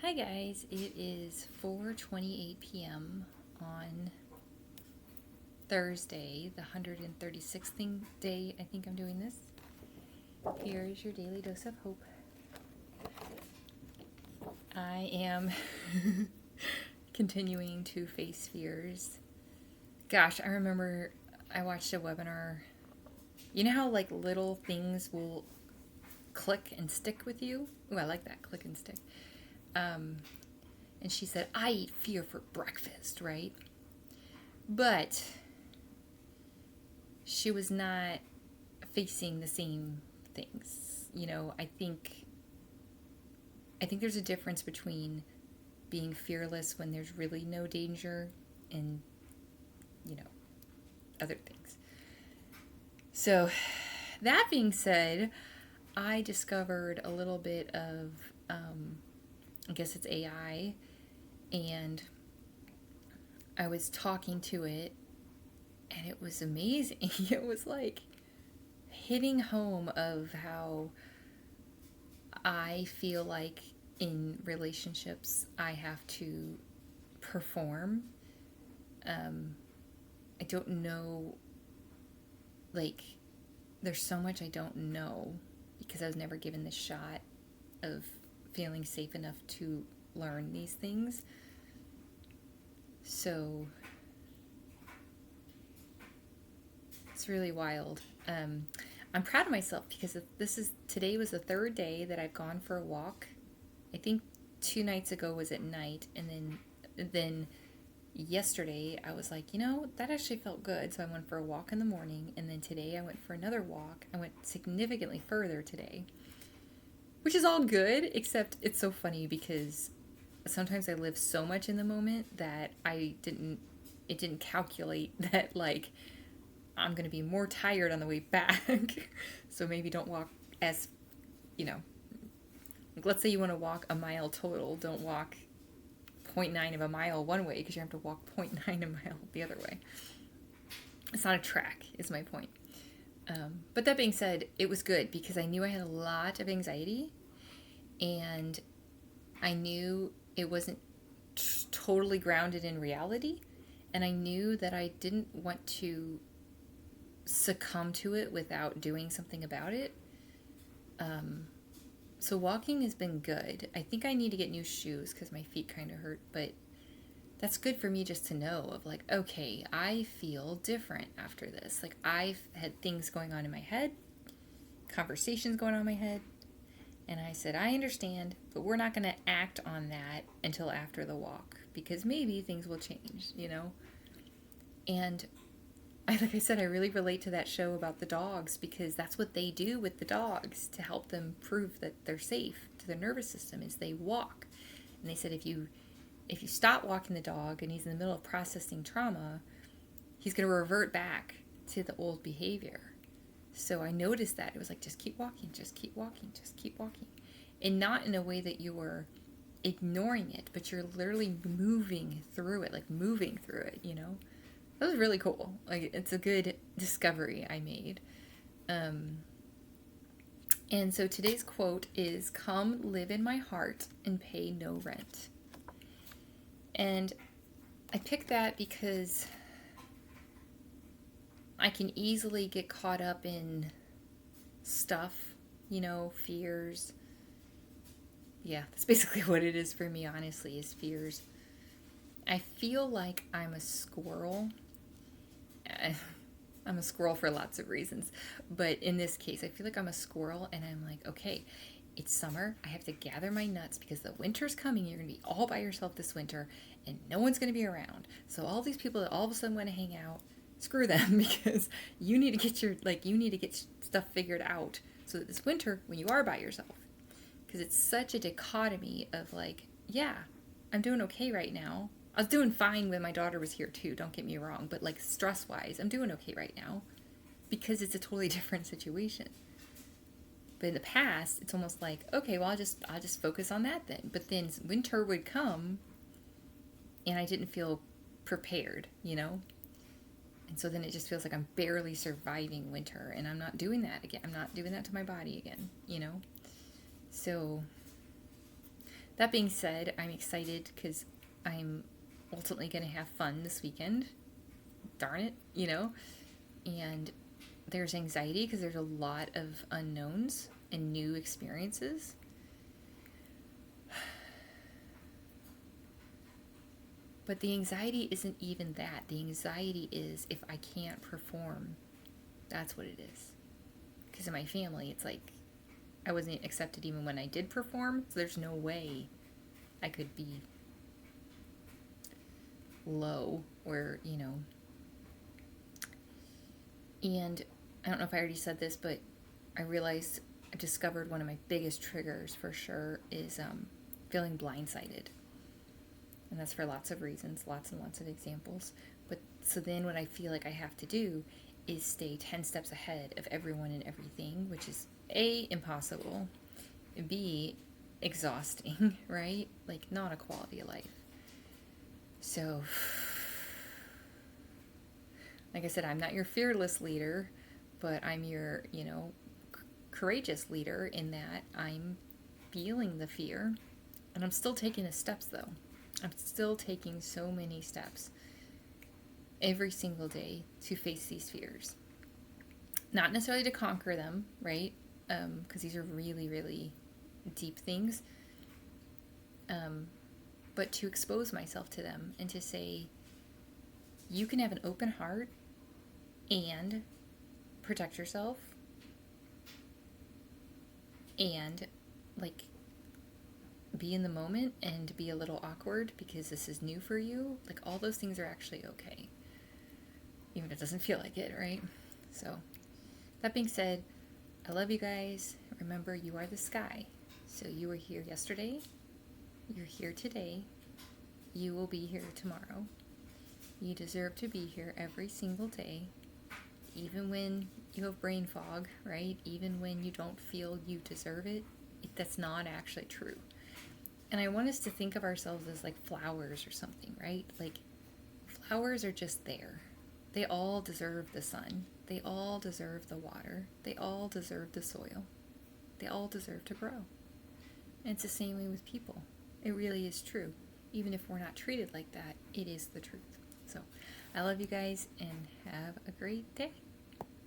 Hi guys, it is 4:28 p.m. on Thursday, the 136th day I think I'm doing this. Here is your daily dose of hope. I am continuing to face fears. Gosh, I remember I watched a webinar. You know how like little things will click and stick with you? Ooh, I like that, click and stick. And she said, I eat fear for breakfast, right? But she was not facing the same things. I think there's a difference between being fearless when there's really no danger and, you know, other things. So, that being said, I discovered a little bit of, I guess it's AI, and I was talking to it, and it was amazing. It was like hitting home of how I feel like in relationships I have to perform. I don't know, like, there's so much I don't know because I was never given the shot of feeling safe enough to learn these things. So it's really wild. I'm proud of myself because today was the third day that I've gone for a walk. I think 2 nights ago was at night, and then yesterday I was like, that actually felt good. So I went for a walk in the morning, and then today I went for another walk. I went significantly further today, which is all good, except it's so funny because sometimes I live so much in the moment that it didn't calculate that like I'm going to be more tired on the way back. So maybe don't walk as, you know, like let's say you want to walk a mile total, don't walk zero point 0.9 of a mile one way because you have to walk 0.9 a mile the other way. It's not a track, is my point. But that being said, it was good because I knew I had a lot of anxiety, and I knew it wasn't totally grounded in reality, and I knew that I didn't want to succumb to it without doing something about it. So walking has been good. I think I need to get new shoes because my feet kind of hurt, but that's good for me just to know of like, okay, I feel different after this. Like I've had things going on in my head, conversations going on in my head, and I said, I understand, but we're not going to act on that until after the walk because maybe things will change. And like I said, I really relate to that show about the dogs because that's what they do with the dogs to help them prove that they're safe to their nervous system is they walk. And they said if you stop walking the dog and he's in the middle of processing trauma, he's going to revert back to the old behavior. So I noticed that. It was like, just keep walking, just keep walking, just keep walking. And not in a way that you were ignoring it, but you're literally moving through it, That was really cool. Like, it's a good discovery I made. And so today's quote is, "Come live in my heart and pay no rent." And I picked that because I can easily get caught up in stuff, fears. Yeah, that's basically what it is for me, honestly, is fears. I feel like I'm a squirrel. I'm a squirrel for lots of reasons, but in this case, I feel like I'm a squirrel, and I'm like, okay, it's summer. I have to gather my nuts because the winter's coming. You're going to be all by yourself this winter, and no one's going to be around. So all these people that all of a sudden want to hang out, screw them because you need to get stuff figured out so that this winter, when you are by yourself, because it's such a dichotomy of like, yeah, I'm doing okay right now. I was doing fine when my daughter was here too, don't get me wrong, but like stress wise, I'm doing okay right now because it's a totally different situation. But in the past, it's almost like, okay, well, I'll just focus on that then. But then winter would come, and I didn't feel prepared. And so then it just feels like I'm barely surviving winter, and I'm not doing that again. I'm not doing that to my body again. So That being said, I'm excited because I'm ultimately going to have fun this weekend. Darn it, you know? And there's anxiety because there's a lot of unknowns and new experiences. But the anxiety isn't even that. The anxiety is if I can't perform. That's what it is. Because in my family, it's like I wasn't accepted even when I did perform. So there's no way I could be low or, you know. And I don't know if I already said this, but I realized I discovered one of my biggest triggers for sure is feeling blindsided. And that's for lots of reasons, lots and lots of examples. But so then what I feel like I have to do is stay 10 steps ahead of everyone and everything, which is A, impossible, B, exhausting, right? Like, not a quality of life. So, like I said, I'm not your fearless leader, but I'm your, you know, courageous leader in that I'm feeling the fear and I'm still taking the steps though. I'm still taking so many steps every single day to face these fears. Not necessarily to conquer them, right? Because these are really, really deep things. But to expose myself to them and to say, you can have an open heart and protect yourself and like be in the moment and be a little awkward because this is new for you. Like, all those things are actually okay, even if it doesn't feel like it, right? So that being said, I love you guys. Remember, you are the sky. So you were here yesterday, you're here today, you will be here tomorrow. You deserve to be here every single day, even when you have brain fog, right? Even when you don't feel you deserve it, that's not actually true. And I want us to think of ourselves as like flowers or something, right? Like, flowers are just there. They all deserve the sun. They all deserve the water. They all deserve the soil. They all deserve to grow. And it's the same way with people. It really is true. Even if we're not treated like that, it is the truth. So I love you guys and have a great day.